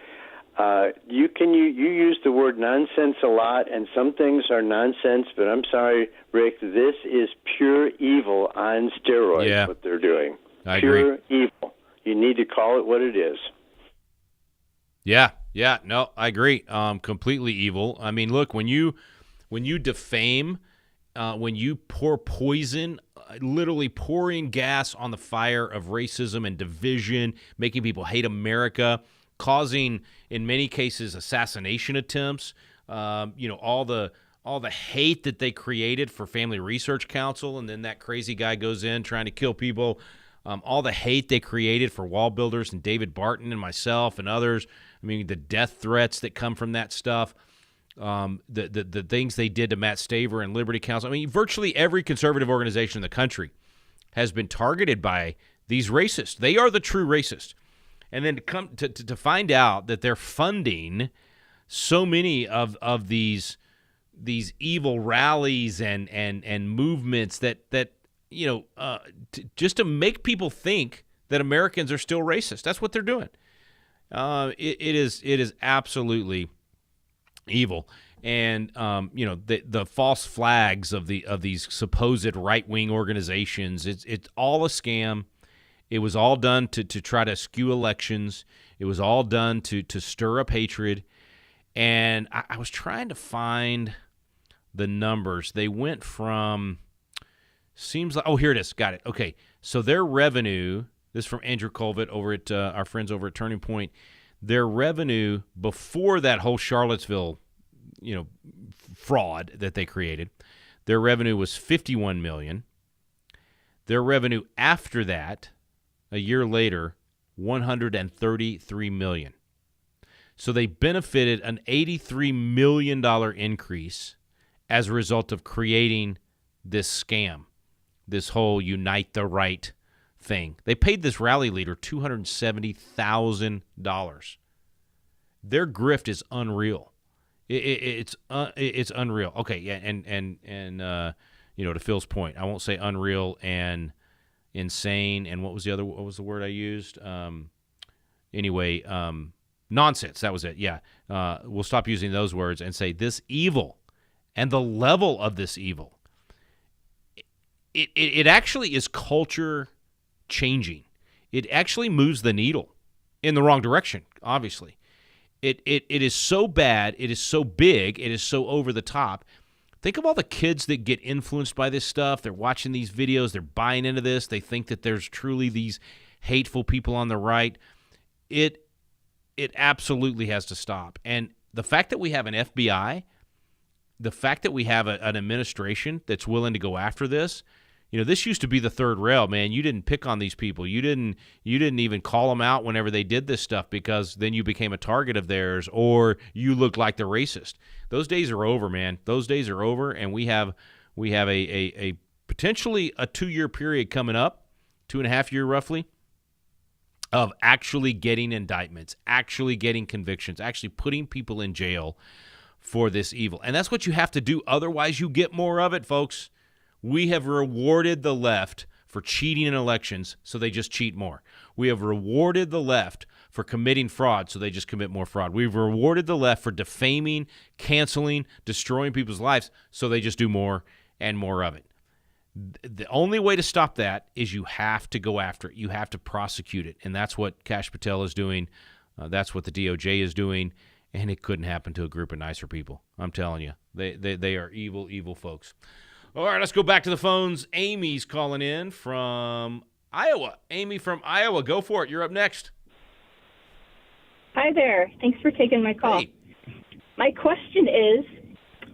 You use the word nonsense a lot, and some things are nonsense, but I'm sorry, Rick, this is pure evil on steroids, what they're doing. I pure agree. evil. You need to call it what it is. Yeah, no, I agree. Completely evil. I mean, look, when you defame, when you pour poison, literally pouring gas on the fire of racism and division, making people hate America, causing, in many cases, assassination attempts, all the hate that they created for Family Research Council, and then that crazy guy goes in trying to kill people, all the hate they created for wall builders and David Barton and myself and others. I mean, the death threats that come from that stuff. The things they did to Matt Staver and Liberty Counsel. I mean, virtually every conservative organization in the country has been targeted by these racists. They are the true racists. And then to find out that they're funding so many of these evil rallies and movements that just to make people think that Americans are still racist. That's what they're doing. It is absolutely evil. And the false flags of these supposed right-wing organizations, it's all a scam. It was all done to try to skew elections. It was all done to stir up hatred. And I was trying to find the numbers. They went from, seems like, oh, here it is. Got it. Okay. So their revenue, this is from Andrew Colvett over at our friends over at Turning Point, their revenue before that whole Charlottesville fraud that they created, their revenue was $51 million. Their revenue after that, a year later, $133 million. So they benefited an $83 million increase as a result of creating this scam, this whole Unite the Right thing. They paid this rally leader $270,000. Their grift is unreal. It's unreal. Okay, yeah, and to Phil's point, I won't say unreal and insane, and what was the word I used? Nonsense. That was it. Yeah. We'll stop using those words and say this evil and the level of this evil, it actually is culture changing. It actually moves the needle in the wrong direction, obviously. It is so bad, it is so big, it is so over the top. Think of all the kids that get influenced by this stuff. They're watching these videos, they're buying into this, they think that there's truly these hateful people on the right. It absolutely has to stop. And the fact that we have an FBI, the fact that we have an administration that's willing to go after this, this used to be the third rail, man. You didn't pick on these people. You didn't even call them out whenever they did this stuff, because then you became a target of theirs, or you looked like the racist. Those days are over, man. Those days are over, and we have a potentially a 2-year period coming up, 2.5 year roughly, of actually getting indictments, actually getting convictions, actually putting people in jail for this evil. And that's what you have to do. Otherwise, you get more of it, folks. We have rewarded the left for cheating in elections, so they just cheat more. We have rewarded the left for committing fraud, so they just commit more fraud. We've rewarded the left for defaming, canceling, destroying people's lives, so they just do more and more of it. The only way to stop that is you have to go after it. You have to prosecute it, and that's what Kash Patel is doing. That's what the DOJ is doing, and it couldn't happen to a group of nicer people. I'm telling you, they are evil, evil folks. All right, let's go back to the phones. Amy's calling in from Iowa. Amy from Iowa, go for it. You're up next. Hi there. Thanks for taking my call. Hey. My question is,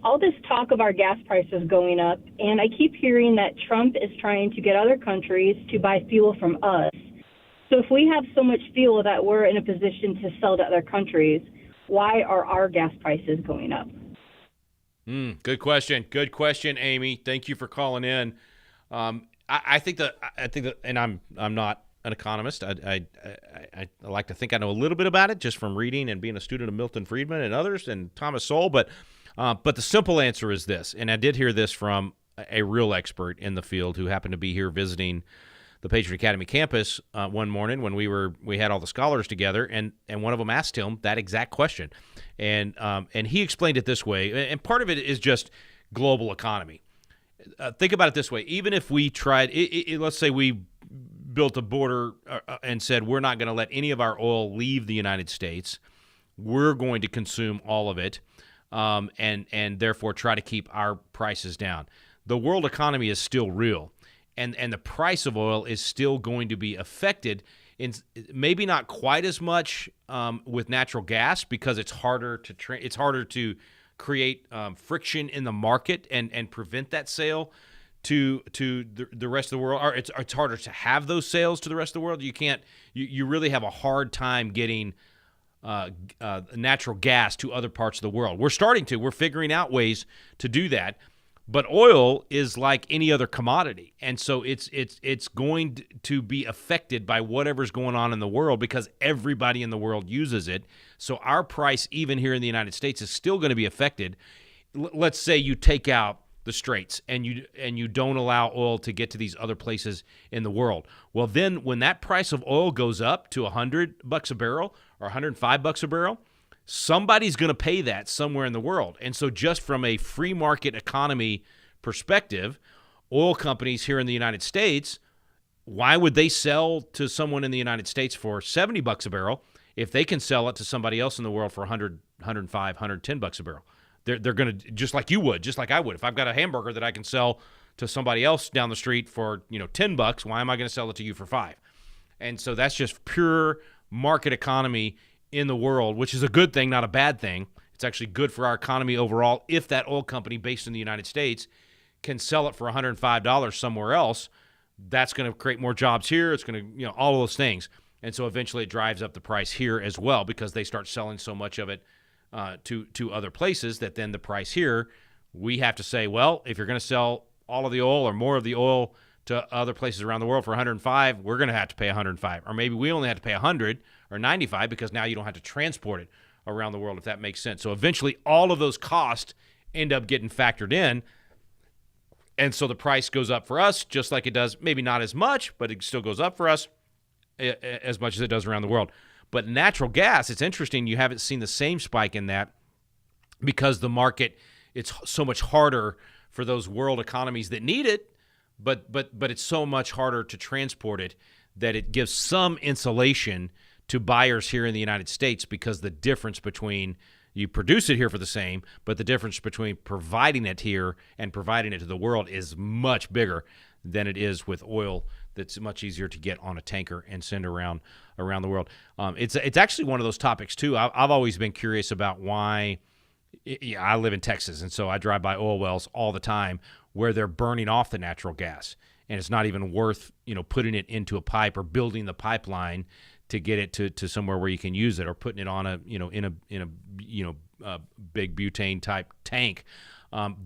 all this talk of our gas prices going up, and I keep hearing that Trump is trying to get other countries to buy fuel from us. So if we have so much fuel that we're in a position to sell to other countries, why are our gas prices going up? Good question. Good question, Amy. Thank you for calling in. I think that, and I'm not an economist. I like to think I know a little bit about it just from reading and being a student of Milton Friedman and others and Thomas Sowell. But the simple answer is this, and I did hear this from a real expert in the field who happened to be here visiting the Patriot Academy campus one morning when we had all the scholars together, and one of them asked him that exact question, and he explained it this way, and part of it is just global economy. Think about it this way: even if we tried, let's say we built a border and said we're not going to let any of our oil leave the United States, we're going to consume all of it, and therefore try to keep our prices down. The world economy is still real. And the price of oil is still going to be affected, in maybe not quite as much with natural gas, because it's harder to create friction in the market and prevent that sale to the rest of the world. Or it's harder to have those sales to the rest of the world. You really have a hard time getting natural gas to other parts of the world. We're figuring out ways to do that. But oil is like any other commodity, and so it's going to be affected by whatever's going on in the world, because everybody in the world uses it. So our price, even here in the United States, is still going to be affected. Let's say you take out the straits and you don't allow oil to get to these other places in the world. Well, then when that price of oil goes up to $100 a barrel or $105 a barrel, somebody's going to pay that somewhere in the world. And so just from a free market economy perspective, oil companies here in the United States, why would they sell to someone in the United States for $70 a barrel if they can sell it to somebody else in the world for $100, $105, $110 a barrel? They're going to, just like I would. If I've got a hamburger that I can sell to somebody else down the street for, $10, why am I going to sell it to you for $5? And so that's just pure market economy in the world, which is a good thing, not a bad thing. It's actually good for our economy overall if that oil company based in the United States can sell it for $105 somewhere else. That's going to create more jobs here. It's going to, all of those things. And so eventually it drives up the price here as well, because they start selling so much of it to other places that then the price here, we have to say, well, if you're going to sell all of the oil or more of the oil to other places around the world for $105, we're going to have to pay $105. Or maybe we only have to pay $100 or $95 because now you don't have to transport it around the world, if that makes sense. So eventually all of those costs end up getting factored in. And so the price goes up for us just like it does, maybe not as much, but it still goes up for us as much as it does around the world. But natural gas, it's interesting, you haven't seen the same spike in that because the market it's so much harder for those world economies that need it, but it's so much harder to transport it that it gives some insulation to buyers here in the United States, because the difference between you produce it here for the same, but the difference between providing it here and providing it to the world is much bigger than it is with oil that's much easier to get on a tanker and send around the world. It's actually one of those topics, too. I've always been curious about why. Yeah, I live in Texas, and so I drive by oil wells all the time where they're burning off the natural gas, and it's not even worth putting it into a pipe or building the pipeline to get it to somewhere where you can use it, or putting it on a big butane type tank.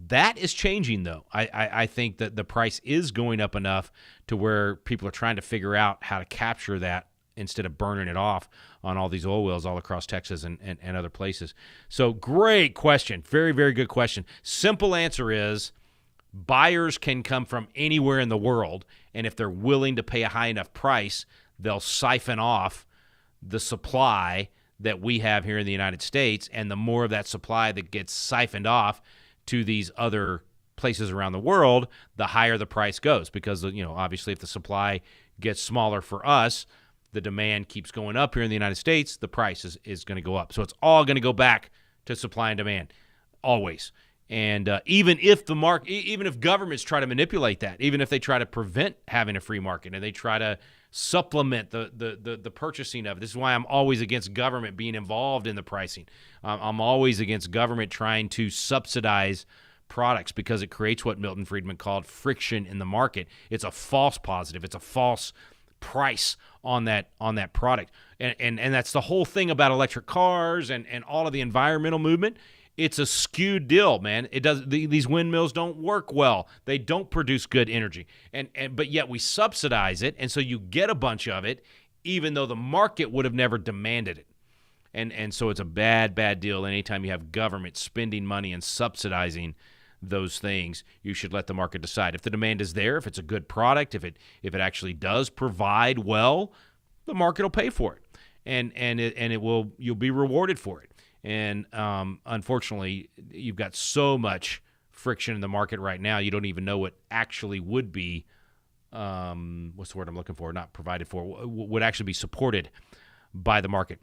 That is changing, though. I think that the price is going up enough to where people are trying to figure out how to capture that instead of burning it off on all these oil wells all across Texas and other places. So great question. Very, very good question. Simple answer is buyers can come from anywhere in the world, and if they're willing to pay a high enough price, they'll siphon off the supply that we have here in the United States, and the more of that supply that gets siphoned off to these other places around the world, the higher the price goes, because obviously if the supply gets smaller for us, the demand keeps going up here in the United States, the price is going to go up. So it's all going to go back to supply and demand, always. And even if governments try to manipulate that, even if they try to prevent having a free market and they try to supplement the purchasing of it. This is why I'm always against government being involved in the pricing. I'm always against government trying to subsidize products, because it creates what Milton Friedman called friction in the market. It's a false positive. It's a false price on that product. And that's the whole thing about electric cars and all of the environmental movement. It's a skewed deal, man. These windmills don't work well. They don't produce good energy. But yet we subsidize it, and so you get a bunch of it, even though the market would have never demanded it. And so it's a bad deal. Anytime you have government spending money and subsidizing those things, you should let the market decide. If the demand is there, if it's a good product, if it actually does provide well, the market will pay for it, and you'll be rewarded for it. And unfortunately, you've got so much friction in the market right now, you don't even know what actually would be, what's the word I'm looking for? Not provided for, would actually be supported by the market.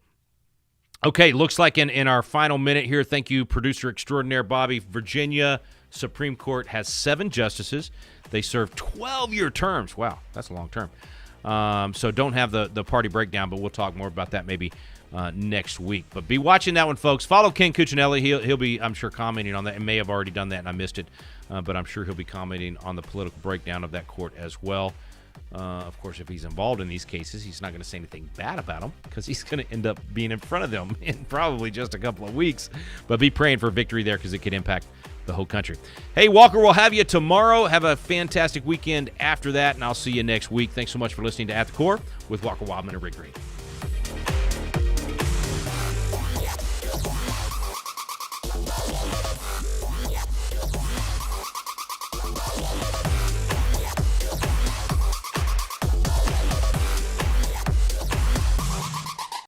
Okay, looks like in our final minute here, thank you, producer extraordinaire Bobby. Virginia Supreme Court has 7 justices. They serve 12-year terms. Wow, that's a long term. So don't have the party breakdown, but we'll talk more about that maybe next week. But be watching that one, folks. Follow Ken Cuccinelli. He'll be, I'm sure, commenting on that. He may have already done that and I missed it, but I'm sure he'll be commenting on the political breakdown of that court as well. Of course, if he's involved in these cases, he's not going to say anything bad about them, because he's going to end up being in front of them in probably just a couple of weeks. But be praying for victory there, because it could impact the whole country. Hey, Walker, we'll have you tomorrow. Have a fantastic weekend after that, and I'll see you next week. Thanks so much for listening to At the Core with Walker, Wildmon, and Rick Green.